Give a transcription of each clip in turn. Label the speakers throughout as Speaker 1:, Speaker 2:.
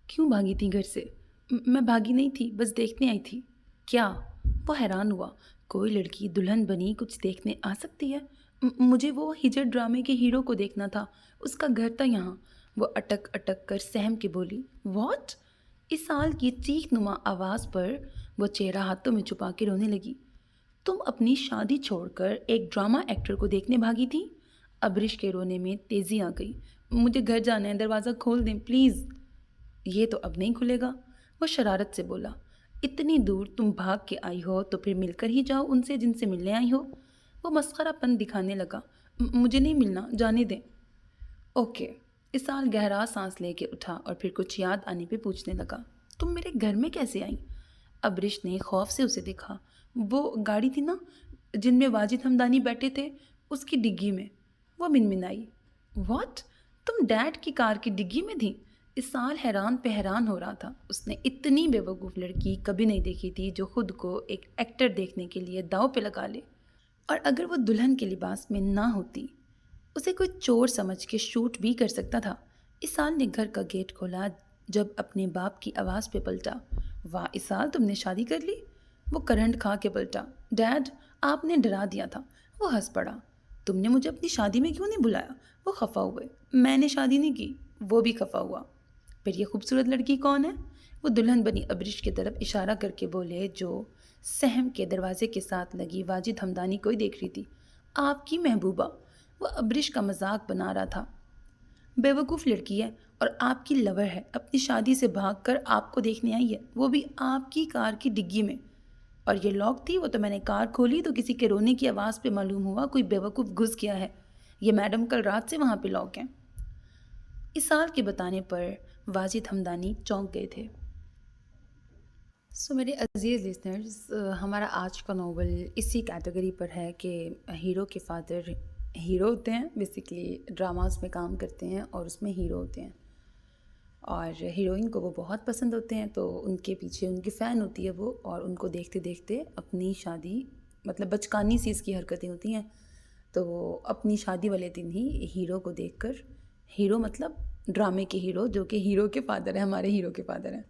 Speaker 1: کیوں بھاگی تھی گھر سے؟ میں بھاگی نہیں تھی، بس دیکھنے آئی تھی۔ کیا؟ وہ حیران ہوا۔ کوئی لڑکی دلہن بنی کچھ دیکھنے آ سکتی ہے؟ مجھے وہ ہجڑ ڈرامے کے ہیرو کو دیکھنا تھا، اس کا گھر تھا یہاں۔ وہ اٹک اٹک کر سہم کے بولی۔ واٹ؟ اس سال کی چیخ نما آواز پر وہ چہرہ ہاتھوں میں چھپا کے رونے لگی۔ تم اپنی شادی چھوڑ کر ایک ڈرامہ ایکٹر کو دیکھنے بھاگی تھی؟ ابرش کے رونے میں تیزی آ گئی۔ مجھے گھر جانا ہے، دروازہ کھول دیں پلیز۔ یہ تو اب نہیں کھلے گا، وہ شرارت سے بولا۔ اتنی دور تم بھاگ کے آئی ہو تو پھر مل کر ہی جاؤ ان سے جن سے ملنے آئی ہو۔ وہ مسخرہ پن دکھانے لگا۔ مجھے نہیں ملنا، جانے دیں۔ اوکے۔ اسال گہرا سانس لے کے اٹھا اور پھر کچھ یاد آنے پہ پوچھنے لگا، تم میرے گھر میں کیسے آئیں؟ ابرش نے خوف سے اسے دیکھا۔ وہ گاڑی تھی نا جن میں واجد ہمدانی بیٹھے تھے، اس کی ڈگی میں، وہ منمنائی۔ واٹ؟ تم ڈیڈ کی کار کی ڈگی میں تھی؟ اسال حیران پہ حیران ہو رہا تھا۔ اس نے اتنی بے وقوف لڑکی کبھی نہیں دیکھی تھی جو خود کو ایک ایکٹر دیکھنے کے لیے داؤ پہ لگا لے۔ اور اگر وہ دلہن کے لباس میں نہ ہوتی، اسے کوئی چور سمجھ کے شوٹ بھی کر سکتا تھا۔ اسال نے گھر کا گیٹ کھولا جب اپنے باپ کی آواز پہ پلٹا۔ واہ اسال، تم نے شادی کر لی؟ وہ کرنٹ کھا کے پلٹا۔ ڈیڈ، آپ نے ڈرا دیا تھا۔ وہ ہنس پڑا۔ تم نے مجھے اپنی شادی میں کیوں نہیں بلایا؟ وہ خفا ہوئے۔ میں نے شادی نہیں کی۔ وہ بھی خفا ہوا۔ پھر یہ خوبصورت لڑکی کون ہے؟ وہ دلہن بنی ابرش کی طرف اشارہ کر کے بولے جو سہم کے دروازے کے ساتھ لگی واجد ہمدانی کو ہی دیکھ رہی تھی۔ آپ کی محبوبہ۔ وہ ابرش کا مذاق بنا رہا تھا۔ بے وقوف لڑکی ہے اور آپ کی لور ہے، اپنی شادی سے بھاگ کر آپ کو دیکھنے آئی ہے، وہ بھی آپ کی کار کی ڈگی میں۔ اور یہ لاک تھی، وہ تو میں نے کار کھولی تو کسی کے رونے کی آواز پہ معلوم ہوا کوئی بے وقوف گھس گیا ہے۔ یہ میڈم کل رات سے وہاں پہ لاک ہیں۔ اسال کے بتانے پر واجد ہمدانی چونک گئے تھے۔ میرے عزیز لسنرز، ہمارا آج کا ناول اسی کیٹیگری پر ہے کہ ہیرو کے فادر ہیرو ہوتے ہیں، بیسیکلی ڈراماز میں کام کرتے ہیں اور اس میں ہیرو ہوتے ہیں، اور ہیروئن کو وہ بہت پسند ہوتے ہیں، تو ان کے پیچھے ان کی فین ہوتی ہے وہ، اور ان کو دیکھتے دیکھتے اپنی شادی، مطلب بچکانی سی اس کی حرکتیں ہوتی ہیں، تو وہ اپنی شادی والے دن ہی ہیرو کو دیکھ کر، ہیرو مطلب ڈرامے کے ہیرو جو کہ ہیرو کے فادر ہیں، ہمارے ہیرو کے فادر ہیں،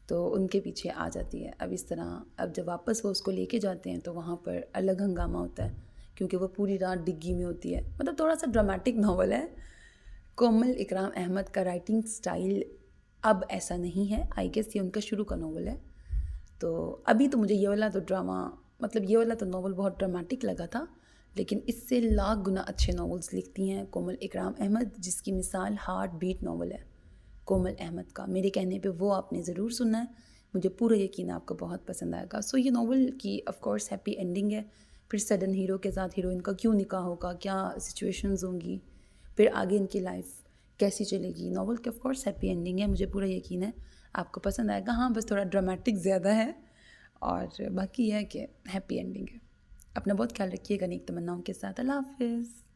Speaker 1: تو ان کے پیچھے آ جاتی ہے۔ اب اس طرح اب جب واپس وہ اس کو لے کے جاتے ہیں تو وہاں پر الگ ہنگامہ ہوتا ہے، کیونکہ وہ پوری رات ڈگی میں ہوتی ہے۔ مطلب تھوڑا سا ڈرامیٹک ناول ہے۔ کومل اکرام احمد کا رائٹنگ سٹائل اب ایسا نہیں ہے، آئی گیس یہ ان کا شروع کا ناول ہے، تو ابھی تو مجھے یہ والا تو ڈرامہ، مطلب یہ والا تو ناول بہت ڈرامیٹک لگا تھا، لیکن اس سے لاکھ گنا اچھے ناولز لکھتی ہیں کومل اکرام احمد، جس کی مثال ہارٹ بیٹ ناول ہے کومل احمد کا۔ میرے کہنے پہ وہ آپ نے ضرور سننا ہے، مجھے پورا یقین آپ کو بہت پسند آئے گا۔ یہ ناول کی آف کورس ہیپی اینڈنگ ہے، پھر سڈن ہیرو کے ساتھ ہیروئن کا کیوں نکاح ہوگا، کیا سچویشنز ہوں گی، پھر آگے ان کی لائف کیسی چلے گی۔ ناول کی آف کورس ہیپی اینڈنگ ہے، مجھے پورا یقین ہے آپ کو پسند آئے گا۔ ہاں بس تھوڑا ڈرامیٹک زیادہ ہے، اور باقی یہ ہے کہ ہیپی اینڈنگ ہے۔ اپنا بہت خیال رکھیے گا نیک تمناؤں کے ساتھ۔ اللہ حافظ۔